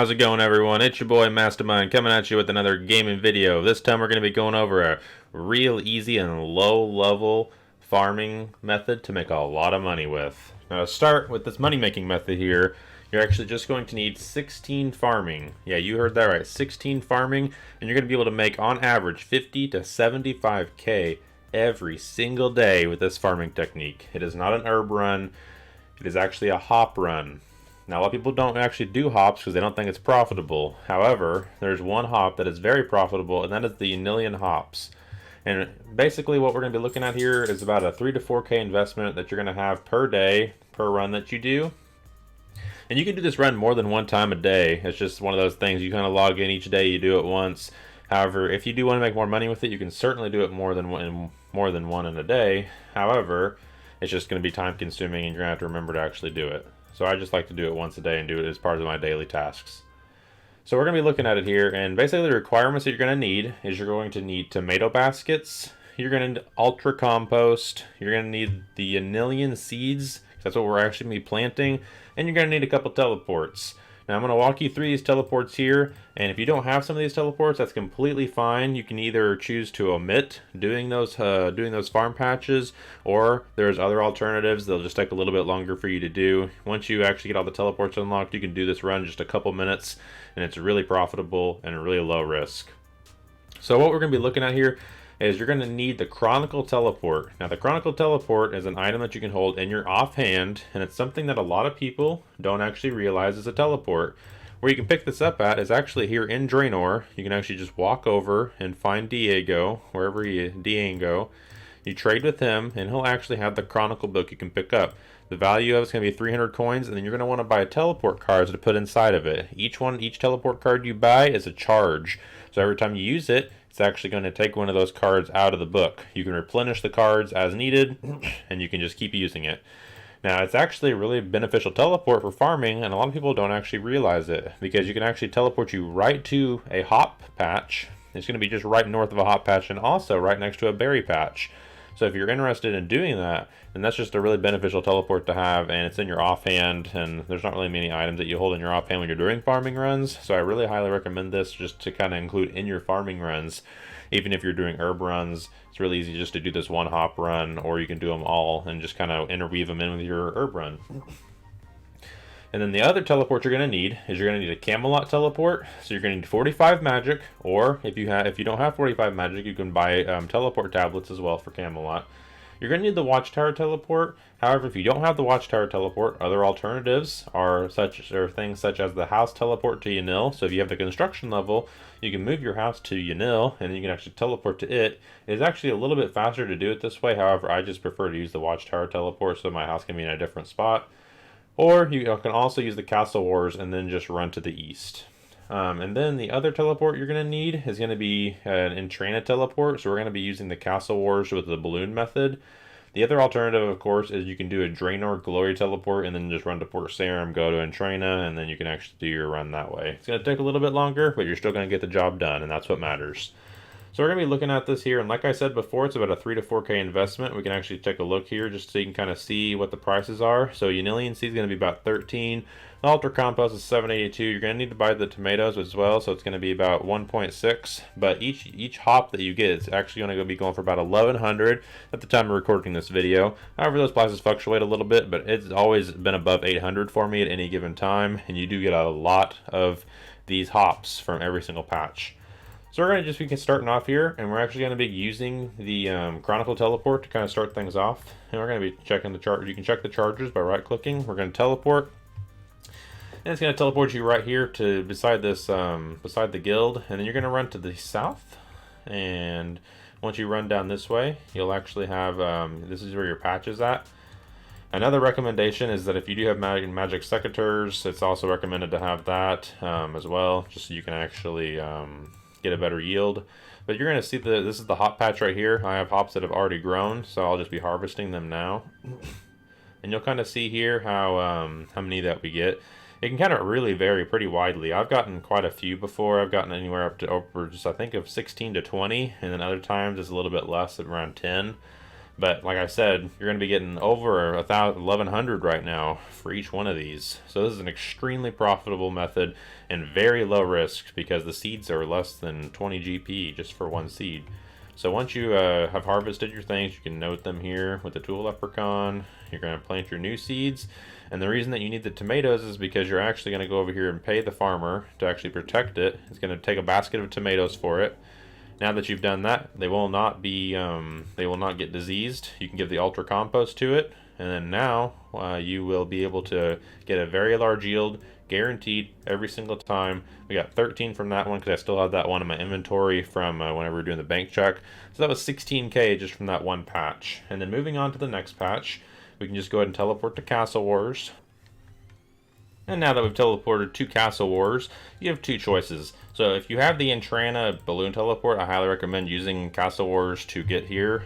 How's it going, everyone? It's your boy Mastermind coming at you with another gaming video. This time we're going to be going over a real easy and low level farming method to make a lot of money with. Now to start with this money making method here, you're actually just going to need 16 farming. Yeah, you heard that right, 16 farming, and you're going to be able to make on average 50 to 75k every single day with this farming technique. It is not an herb run, it is actually a hop run. Now, a lot of people don't actually do hops because they don't think it's profitable. However, there's one hop that is very profitable, and that is the Anillion hops. And basically what we're going to be looking at here is about a 3 to 4k investment that you're going to have per day, per run that you do. And you can do this run more than one time a day. It's just one of those things. You kind of log in each day, you do it once. However, if you do want to make more money with it, you can certainly do it more than one in a day. However, it's just going to be time consuming and you're going to have to remember to actually do it. So I just like to do it once a day and do it as part of my daily tasks. So we're going to be looking at it here, and basically the requirements that you're going to need is you're going to need tomato baskets, you're going to need ultra compost, you're going to need the Anillion seeds, that's what we're actually going to be planting, and you're going to need a couple teleports. Now I'm going to walk you through these teleports here, and if you don't have some of these teleports, that's completely fine. You can either choose to omit doing those farm patches, or there's other alternatives. They'll just take a little bit longer for you to do. Once you actually get all the teleports unlocked, you can do this run in just a couple minutes, and it's really profitable and really low risk. So what we're going to be looking at here is you're going to need the Chronicle Teleport. Now the Chronicle Teleport is an item that you can hold in your offhand, and it's something that a lot of people don't actually realize is a teleport. Where you can pick this up at is actually here in Draenor. You can actually just walk over and find Diego, wherever Diego. You trade with him, and he'll actually have the Chronicle book you can pick up. The value of it's going to be 300 coins, and then you're going to want to buy teleport cards to put inside of it. Each teleport card you buy is a charge. So every time you use it, it's actually going to take one of those cards out of the book. You can replenish the cards as needed, and you can just keep using it. Now, it's actually a really beneficial teleport for farming, and a lot of people don't actually realize it, because you can actually teleport you right to a hop patch. It's going to be just right north of a hop patch, and also right next to a berry patch. So if you're interested in doing that, then that's just a really beneficial teleport to have, and it's in your offhand, and there's not really many items that you hold in your offhand when you're doing farming runs, so I really highly recommend this just to kind of include in your farming runs. Even if you're doing herb runs, it's really easy just to do this one hop run, or you can do them all and just kind of interweave them in with your herb run. And then the other teleport you're going to need is you're going to need a Camelot teleport. So you're going to need 45 magic, or if you don't have 45 magic, you can buy teleport tablets as well for Camelot. You're going to need the Watchtower teleport. However, if you don't have the Watchtower teleport, other alternatives are things such as the house teleport to Yanil. So if you have the construction level, you can move your house to Yanil, and then you can actually teleport to it. It's actually a little bit faster to do it this way. However, I just prefer to use the Watchtower teleport so my house can be in a different spot. Or you can also use the Castle Wars and then just run to the east. And then the other teleport you're going to need is going to be an Entrana teleport. So we're going to be using the Castle Wars with the balloon method. The other alternative, of course, is you can do a Draenor Glory teleport and then just run to Port Sarim, go to Entrana, and then you can actually do your run that way. It's going to take a little bit longer, but you're still going to get the job done, and that's what matters. So we're going to be looking at this here, and like I said before, it's about a 3 to 4k investment. We can actually take a look here just so you can kind of see what the prices are. So Anillion seed is going to be about 13. The Ultra Compost is 782. You're going to need to buy the tomatoes as well, so it's going to be about 1.6. But each hop that you get is actually going to be going for about 1100 at the time of recording this video. However, those prices fluctuate a little bit, but it's always been above 800 for me at any given time, and you do get a lot of these hops from every single patch. So we're going to be starting off here, and we're actually going to be using the Chronicle Teleport to kind of start things off. And we're going to be checking the chart. You can check the charges by right-clicking. We're going to teleport, and it's going to teleport you right here to beside the guild. And then you're going to run to the south, and once you run down this way, you'll actually have this is where your patch is at. Another recommendation is that if you do have magic secateurs, it's also recommended to have that as well, just so you can actually get a better yield. But you're going to see this is the hop patch right here. I have hops that have already grown, so I'll just be harvesting them now. And you'll kind of see here how many that we get. It can kind of really vary pretty widely. I've gotten quite a few before. I've gotten anywhere up to over just I think of 16 to 20, and then other times it's a little bit less, at around 10. But like I said, you're going to be getting over 1,100 right now for each one of these. So this is an extremely profitable method and very low risk because the seeds are less than 20 GP just for one seed. So once you have harvested your things, you can note them here with the tool leprechaun. You're going to plant your new seeds. And the reason that you need the tomatoes is because you're actually going to go over here and pay the farmer to actually protect it. It's going to take a basket of tomatoes for it. Now that you've done that, they will not get diseased. You can give the ultra compost to it, and then now you will be able to get a very large yield, guaranteed every single time. We got 13 from that one because I still have that one in my inventory from whenever we were doing the bank check. So that was 16K just from that one patch. And then moving on to the next patch, we can just go ahead and teleport to Castle Wars. And now that we've teleported to Castle Wars, you have two choices. So if you have the Entrana balloon teleport, I highly recommend using Castle Wars to get here.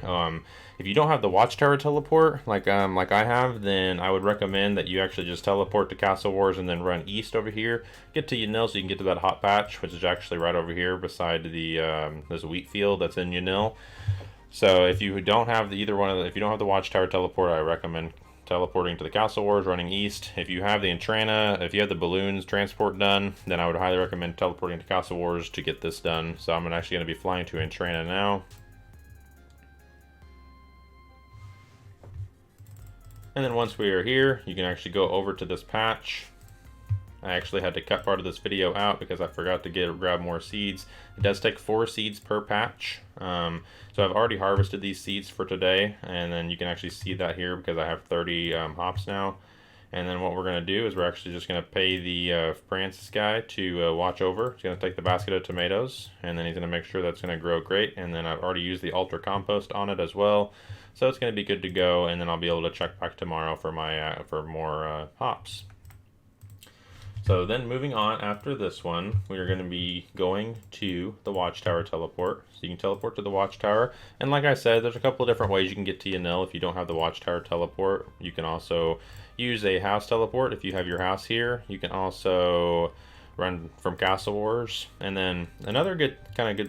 If you don't have the Watchtower teleport, like I have, then I would recommend that you actually just teleport to Castle Wars and then run east over here. Get to Yanil so you can get to that hot patch, which is actually right over here beside the this wheat field that's in Yanil. So if you don't have if you don't have the Watchtower teleport, I recommend teleporting to the Castle Wars, running east. If you have the Entrana, if you have the balloons transport done, then I would highly recommend teleporting to Castle Wars to get this done. So I'm actually going to be flying to Entrana now. And then once we are here, you can actually go over to this patch. I actually had to cut part of this video out because I forgot to grab more seeds. It does take 4 seeds per patch. So I've already harvested these seeds for today, and then you can actually see that here because I have 30 hops now. And then what we're going to do is we're actually just going to pay the Francis guy to watch over. He's going to take the basket of tomatoes, and then he's going to make sure that's going to grow great. And then I've already used the ultra compost on it as well, so it's going to be good to go. And then I'll be able to check back tomorrow for my for more hops. So then moving on after this one, we are going to be going to the Watchtower teleport. So you can teleport to the Watchtower. And like I said, there's a couple of different ways you can get to Yanil if you don't have the Watchtower teleport. You can also use a house teleport if you have your house here. You can also run from Castle Wars. And then another good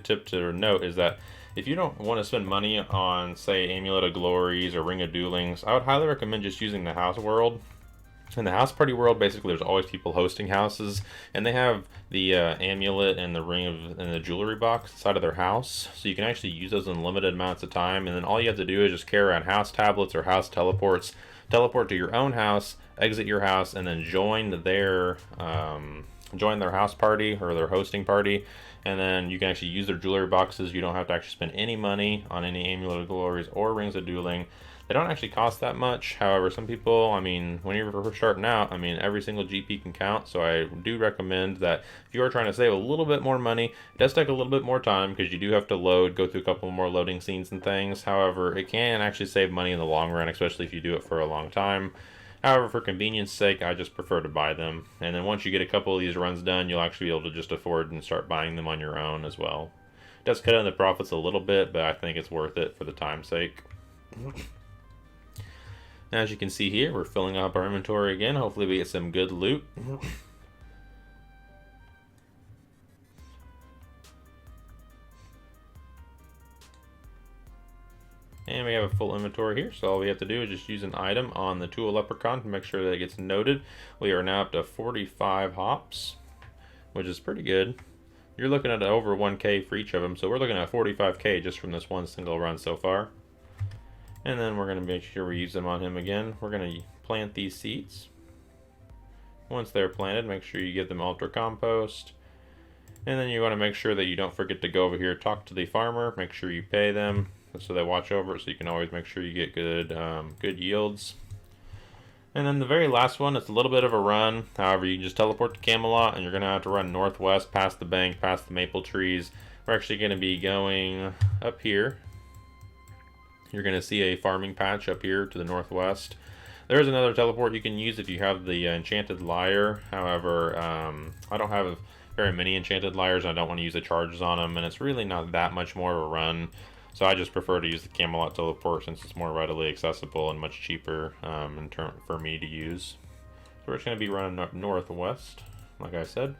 tip to note is that if you don't want to spend money on, say, Amulet of Glories or Ring of Duelings, I would highly recommend just using the House World. In the house party world, basically, there's always people hosting houses, and they have the amulet and the and the jewelry box inside of their house, so you can actually use those in limited amounts of time. And then all you have to do is just carry around house tablets or house teleports, teleport to your own house, exit your house, and then join their house party or their hosting party. And then you can actually use their jewelry boxes. You don't have to actually spend any money on any Amulet of Glories or Rings of Dueling. They don't actually cost that much. However, some people, when you're starting out, every single GP can count. So I do recommend that if you are trying to save a little bit more money, it does take a little bit more time because you do have to go through a couple more loading scenes and things. However, it can actually save money in the long run, especially if you do it for a long time. However, for convenience sake, I just prefer to buy them. And then once you get a couple of these runs done, you'll actually be able to just afford and start buying them on your own as well. It does cut down the profits a little bit, but I think it's worth it for the time's sake. As you can see here, we're filling up our inventory again. Hopefully we get some good loot. And we have a full inventory here, so all we have to do is just use an item on the tool leprechaun to make sure that it gets noted. We are now up to 45 hops, which is pretty good. You're looking at over 1K for each of them, so we're looking at 45K just from this one single run so far. And then we're going to make sure we use them on him again. We're going to plant these seeds. Once they're planted, make sure you give them ultra compost. And then you want to make sure that you don't forget to go over here, talk to the farmer, make sure you pay them so they watch over it, so you can always make sure you get good yields. And then the very last one, it's a little bit of a run. However, you can just teleport to Camelot, and you're going to have to run northwest past the bank, past the maple trees. We're actually going to be going up here. You're going to see a farming patch up here to the northwest. There's another teleport you can use if you have the Enchanted Lyre. However, I don't have very many Enchanted Lyres. I don't want to use the charges on them, and it's really not that much more of a run. So I just prefer to use the Camelot teleport since it's more readily accessible and much cheaper for me to use. So we're just going to be running up northwest, like I said.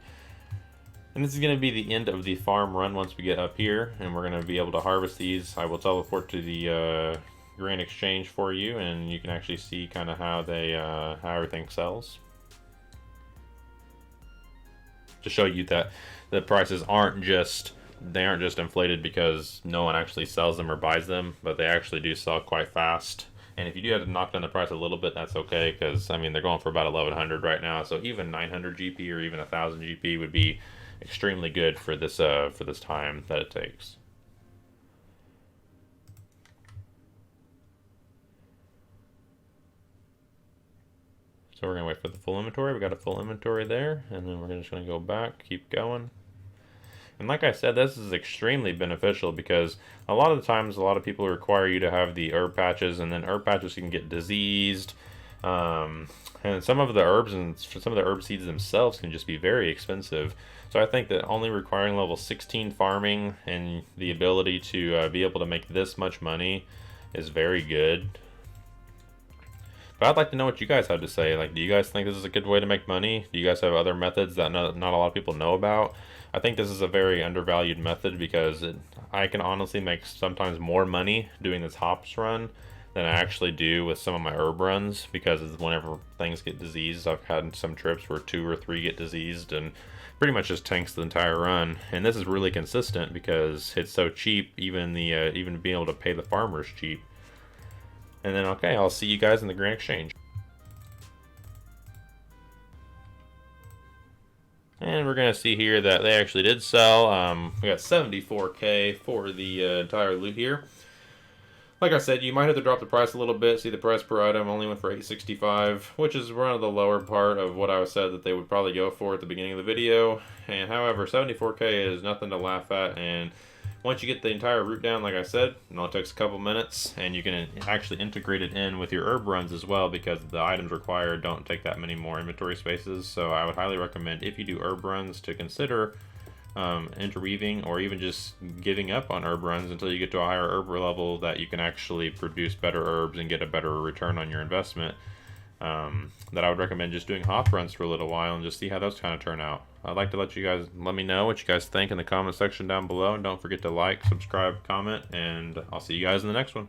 And this is going to be the end of the farm run once we get up here, and we're going to be able to harvest these. I will teleport to the grain exchange for you, and you can actually see kind of how they how everything sells, to show you that the prices aren't just inflated because no one actually sells them or buys them, but they actually do sell quite fast. And if you do have to knock down the price a little bit, that's okay, because I mean they're going for about 1100 right now, so even 900 GP or even 1000 GP would be extremely good for this time that it takes. So we're gonna wait for the full inventory. We got a full inventory there, and then we're just gonna go back, keep going. And like I said, this is extremely beneficial because a lot of the times, a lot of people require you to have the herb patches, and then herb patches can get diseased. And some of the herbs and some of the herb seeds themselves can just be very expensive. So I think that only requiring level 16 farming and the ability to be able to make this much money is very good. But I'd like to know what you guys have to say. Like, do you guys think this is a good way to make money? Do you guys have other methods that not a lot of people know about? I think this is a very undervalued method because I can honestly make sometimes more money doing this hops run than I actually do with some of my herb runs, because whenever things get diseased, I've had some trips where 2 or 3 get diseased and pretty much just tanks the entire run. And this is really consistent because it's so cheap, even being able to pay the farmers cheap. And then, okay, I'll see you guys in the Grand Exchange. And we're going to see here that they actually did sell. We got 74k for the entire loot here. Like I said, you might have to drop the price a little bit. See, the price per item only went for 865, which is one of the lower part of what I said that they would probably go for at the beginning of the video. And however, 74k is nothing to laugh at, and once you get the entire route down, like I said, it only takes a couple minutes, and you can actually integrate it in with your herb runs as well, because the items required don't take that many more inventory spaces. So I would highly recommend, if you do herb runs, to consider interweaving or even just giving up on herb runs until you get to a higher herb level that you can actually produce better herbs and get a better return on your investment. That I would recommend just doing hop runs for a little while and just see how those kind of turn out. I'd like to let me know what you guys think in the comment section down below, and don't forget to like, subscribe, comment, and I'll see you guys in the next one.